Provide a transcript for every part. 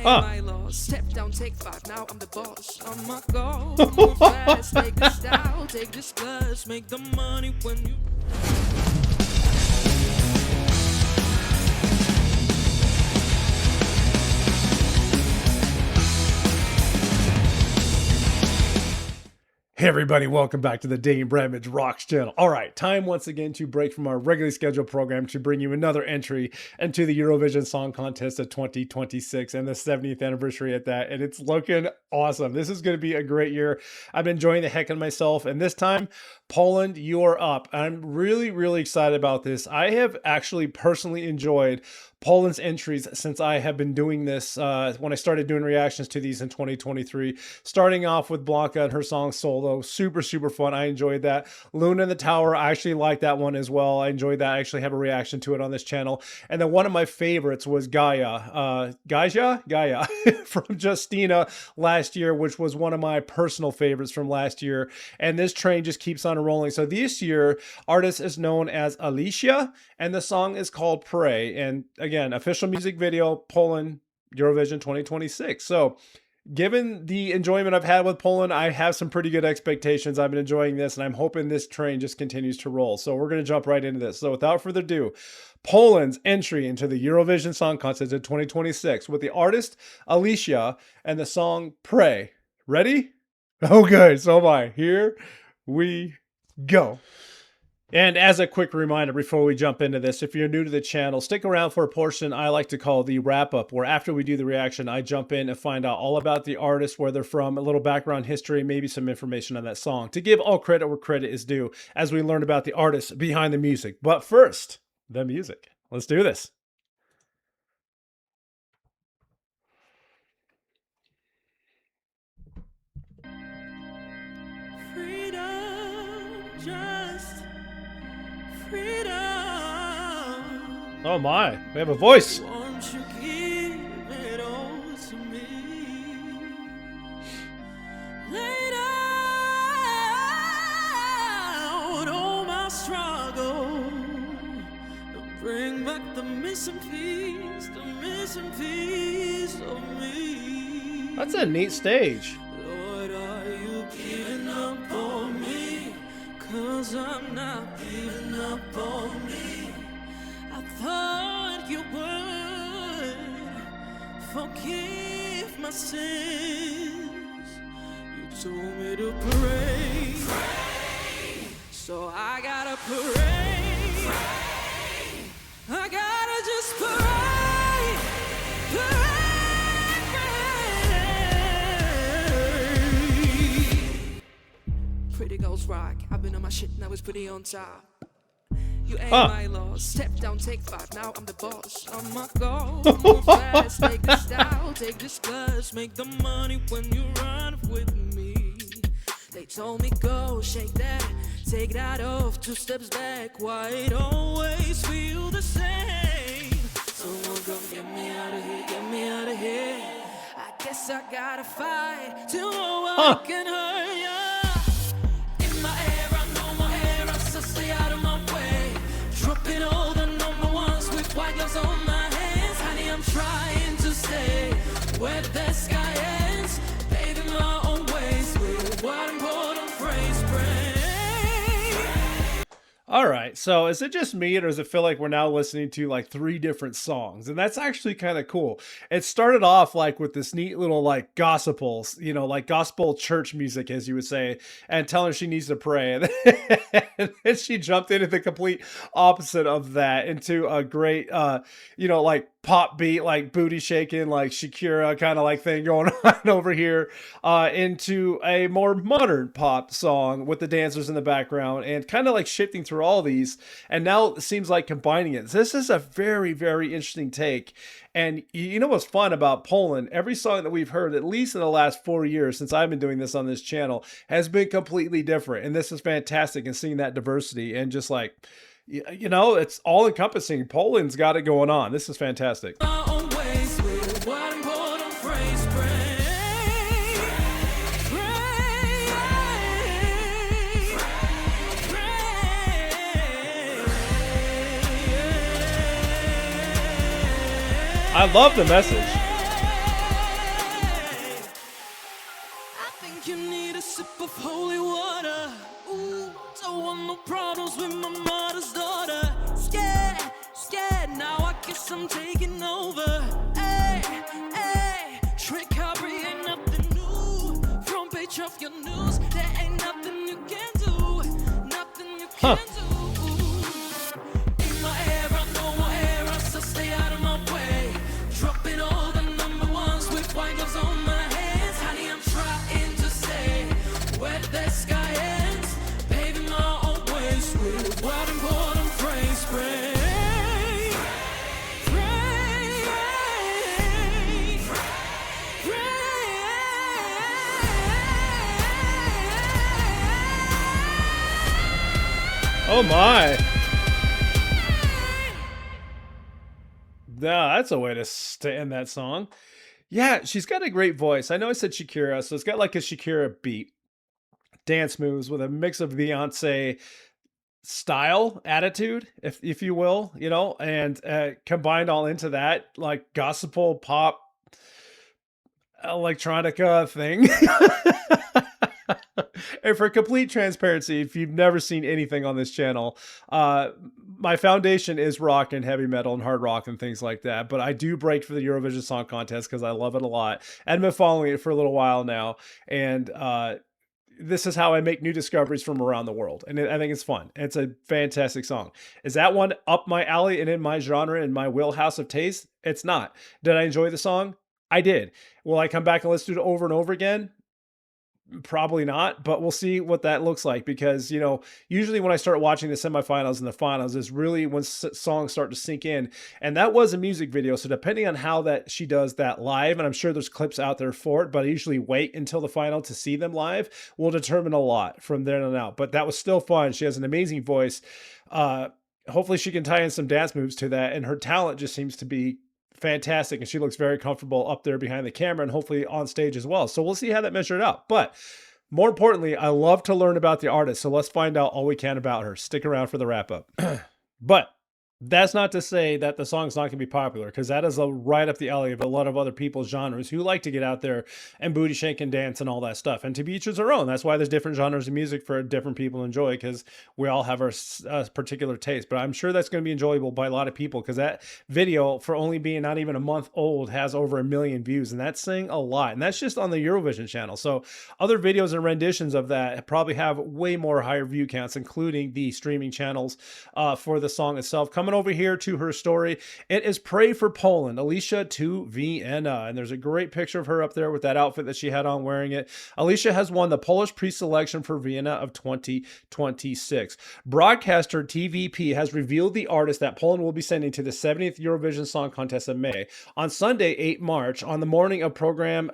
My loss. Step down, take 5. Now I'm the boss. On my go. Move fast, take this style, take this class, make the money when you. Hey everybody, welcome back to the Dane Bramage Rocks channel. All right, time once again to break from our regularly scheduled program to bring you another entry into the Eurovision Song Contest of 2026 and the 70th anniversary at that. And it's looking awesome. This is going to be a great year. I've been enjoying the heck out of myself. And this time, Poland, you're up. I'm really excited about this. I have actually personally enjoyed Poland's entries since I have been doing this when I started doing reactions to these in 2023. Starting off with Blanca and her song Solo. Super fun. I enjoyed that. Luna in the Tower, I actually like that one as well. I enjoyed that. I actually have a reaction to it on this channel. And then one of my favorites was Gaia. Gaia from Justina last year, which was one of my personal favorites from last year. And this train just keeps on rolling. So this year, artist is known as Alicia, and the song is called Pray. And again, official music video, Poland, Eurovision 2026. So given the enjoyment I've had with Poland, I have some pretty good expectations. I've been enjoying this, and I'm hoping this train just continues to roll. So we're going to jump right into this. So without further ado, Poland's entry into the Eurovision Song Contest of 2026 with the artist Alicia and the song Pray. Ready? Oh, good. So am I. Here we go. And as a quick reminder before we jump into this, if you're new to the channel, stick around for a portion I like to call the wrap-up, where after we do the reaction, I jump in and find out all about the artist, where they're from, a little background history, maybe some information on that song, to give all credit where credit is due as we learn about the artist behind the music. But first, the music. Let's do this. Freedom, just freedom. Oh my, we have a voice. Won't you give it all to me? Lay down all my struggle and bring back the missing piece of me. That's a neat stage. Lord, are you giving up on me? 'Cause I'm not giving up on me. I thought you would forgive my sins. You told me to pray, so I gotta pray. I gotta just pray. Pretty girls rock. I've been on my shit and I was pretty on top. You ain't my loss. Step down, take 5. Now I'm the boss. On my go. Move fast, take this style, take this class, make the money when you run with me. They told me go, shake that, take that off, 2 steps back. Why it always feel the same? Someone come get me out of here, get me out of here. I guess I gotta fight till I can hurt ya. In my air, I know my air, so stay out of my way. Dropping all the number ones with white gloves on my hands. Honey, I'm trying to stay where the sky ends. Paving my own ways with one important phrase, pray. All right, so is it just me, or does it feel like we're now listening to like 3 different songs? And that's actually kind of cool. It started off like with this neat little like gospels, you know, like gospel church music, as you would say, and telling her she needs to pray. And then she jumped into the complete opposite of that, into a great, you know, like pop beat, like booty shaking, like Shakira kind of like thing going on over here, into a more modern pop song with the dancers in the background, and kind of like shifting through all these, and now it seems like combining it. This is a very interesting take. And you know what's fun about Poland? Every song that we've heard, at least in the last 4 years since I've been doing this on this channel, has been completely different, and this is fantastic. And seeing that diversity, and just like, you know, it's all encompassing. Poland's got it going on. This is fantastic. I love the message. Oh my. Yeah, that's a way to end that song. Yeah, she's got a great voice. I know I said Shakira, so it's got like a Shakira beat, dance moves with a mix of Beyonce style, attitude, if you will, and combined all into that like gospel pop electronica thing. And for complete transparency, if you've never seen anything on this channel, my foundation is rock and heavy metal and hard rock and things like that. But I do break for the Eurovision Song Contest because I love it a lot. I've been following it for a little while now. And this is how I make new discoveries from around the world. And I think it's fun. It's a fantastic song. Is that one up my alley and in my genre and my wheelhouse of taste? It's not. Did I enjoy the song? I did. Will I come back and listen to it over and over again? Probably not, but we'll see what that looks like because, usually when I start watching the semifinals and the finals is really when songs start to sink in. And that was a music video. So depending on how that she does that live, and I'm sure there's clips out there for it, but I usually wait until the final to see them live, will determine a lot from there on out. But that was still fun. She has an amazing voice. Hopefully she can tie in some dance moves to that. And her talent just seems to be fantastic, and she looks very comfortable up there behind the camera and hopefully on stage as well. So we'll see how that measured out. But more importantly, I love to learn about the artist. So let's find out all we can about her. Stick around for the wrap up. But that's not to say that the song's not going to be popular, because that is right up the alley of a lot of other people's genres who like to get out there and booty shake and dance and all that stuff. And to be each their own. That's why there's different genres of music for different people to enjoy, because we all have our particular taste. But I'm sure that's going to be enjoyable by a lot of people, because that video, for only being not even a month old, has over 1 million views. And that's saying a lot. And that's just on the Eurovision channel. So other videos and renditions of that probably have way more higher view counts, including the streaming channels for the song itself. Coming over here to her story, it is Pray for Poland, Alicia to Vienna. And there's a great picture of her up there with that outfit that she had on wearing it. Alicia has won the Polish pre-selection for Vienna of 2026. Broadcaster TVP has revealed the artist that Poland will be sending to the 70th Eurovision Song Contest in May. On Sunday, 8 March, on the morning of program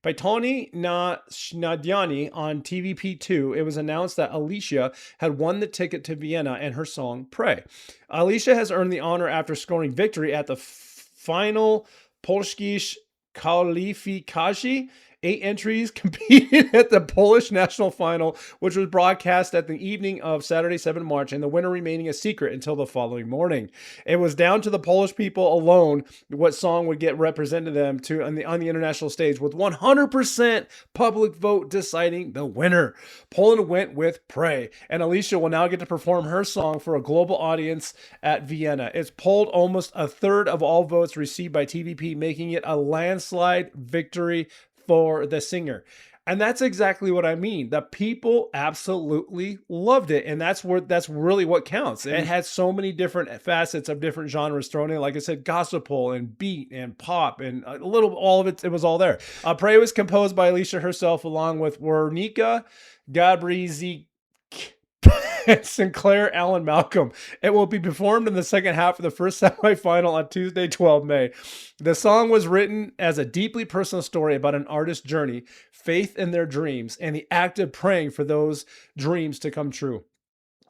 Pytoni na Śniadanie on TVP2, it was announced that Alicia had won the ticket to Vienna and her song Pray. Alicia has earned the honor after scoring victory at the final Polski Kwalifikacji. 8 entries competed at the Polish national final, which was broadcast at the evening of Saturday, 7 March, and the winner remaining a secret until the following morning. It was down to the Polish people alone what song would get represented them to on the international stage, with 100% public vote deciding the winner. Poland went with Pray, and Alicia will now get to perform her song for a global audience at Vienna. It's polled almost a third of all votes received by TVP, making it a landslide victory for the singer. And that's exactly what I mean. The people absolutely loved it. And that's really what counts. It had so many different facets of different genres thrown in. Like I said, gospel and beat and pop and a little, all of it, it was all there. Pray was composed by Alicia herself, along with Wernika Gabrizik and Sinclair Alan Malcolm. It will be performed in the second half of the first semifinal on Tuesday, 12 May. The song was written as a deeply personal story about an artist's journey, faith in their dreams, and the act of praying for those dreams to come true.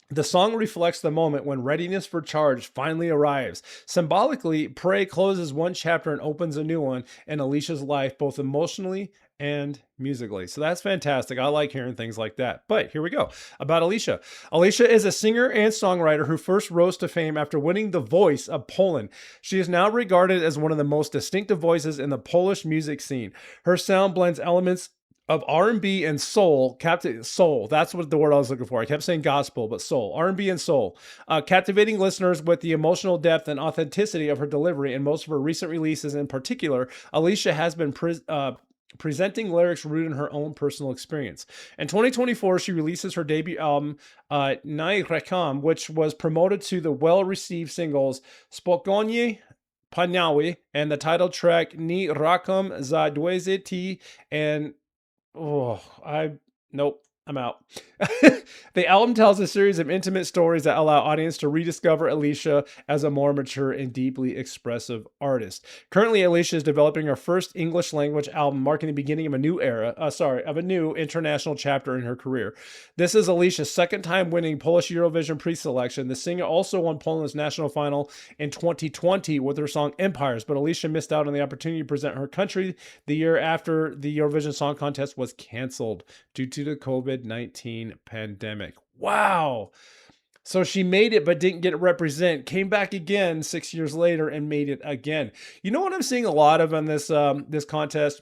The song reflects the moment when readiness for charge finally arrives. Symbolically, Pray closes one chapter and opens a new one in Alicia's life, both emotionally and musically. So that's fantastic. I like hearing things like that. But here we go. About Alicia. Alicia is a singer and songwriter who first rose to fame after winning The Voice of Poland. She is now regarded as one of the most distinctive voices in the Polish music scene. Her sound blends elements of R&B and soul, soul. That's what the word I was looking for. I kept saying gospel, but soul, R&B and soul, captivating listeners with the emotional depth and authenticity of her delivery. In most of her recent releases, in particular, Alicia has been presenting lyrics rooted in her own personal experience. In 2024, she releases her debut album, Nie Rekam, which was promoted to the well-received singles Spokojnie Paniały and the title track Nie Rakam za 20 and I'm out. The album tells a series of intimate stories that allow audience to rediscover Alicia as a more mature and deeply expressive artist. Currently, Alicia is developing her first English language album, marking the beginning of a new of a new international chapter in her career. This is Alicia's second time winning Polish Eurovision pre-selection. The singer also won Poland's national final in 2020 with her song Empires, but Alicia missed out on the opportunity to present her country the year after the Eurovision Song Contest was canceled due to the COVID-19 pandemic. Wow. So she made it but didn't get to represent, came back again 6 years later and made it again. You know what I'm seeing a lot of on this this contest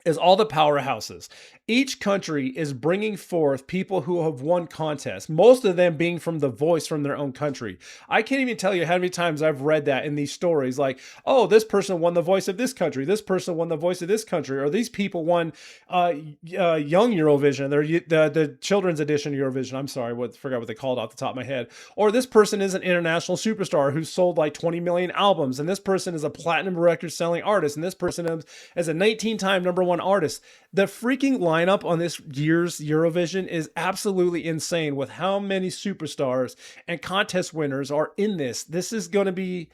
is all the powerhouses. Each country is bringing forth people who have won contests, most of them being from The Voice from their own country. I can't even tell you how many times I've read that in these stories, like, oh, this person won the voice of this country, this person won the voice of this country, or these people won Young Eurovision, the children's edition of Eurovision. I'm sorry, forgot what they called it off the top of my head. Or this person is an international superstar who's sold like 20 million albums, and this person is a platinum record selling artist, and this person is a 19-time #1 artist. The freaking lineup on this year's Eurovision is absolutely insane with how many superstars and contest winners are in this. This is going to be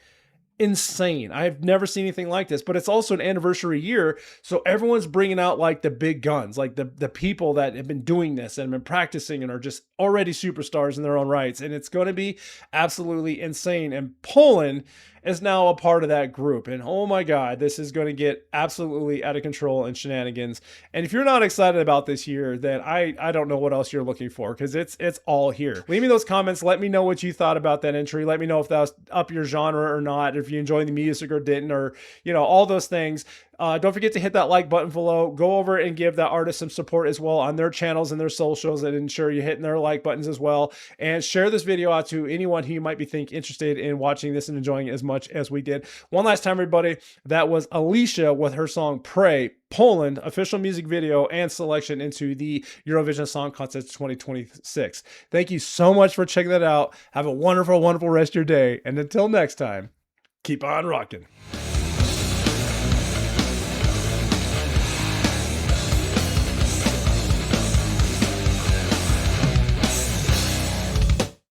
insane. I've never seen anything like this, but it's also an anniversary year. So everyone's bringing out like the big guns, like the people that have been doing this and been practicing and are just already superstars in their own rights. And it's going to be absolutely insane. And Poland is now a part of that group. And oh my God, this is going to get absolutely out of control and shenanigans. And if you're not excited about this year, then I don't know what else you're looking for, because it's all here. Leave me those comments. Let me know what you thought about that entry. Let me know if that was up your genre or not, if you enjoyed the music or didn't, or, you know, all those things. Don't forget to hit that like button below. Go over and give that artist some support as well on their channels and their socials, and ensure you're hitting their like buttons as well. And share this video out to anyone who you might be interested in watching this and enjoying it as much as we did. One last time, everybody, that was Alicia with her song Pray, Poland, official music video and selection into the Eurovision Song Contest 2026. Thank you so much for checking that out. Have a wonderful, wonderful rest of your day. And until next time, keep on rocking.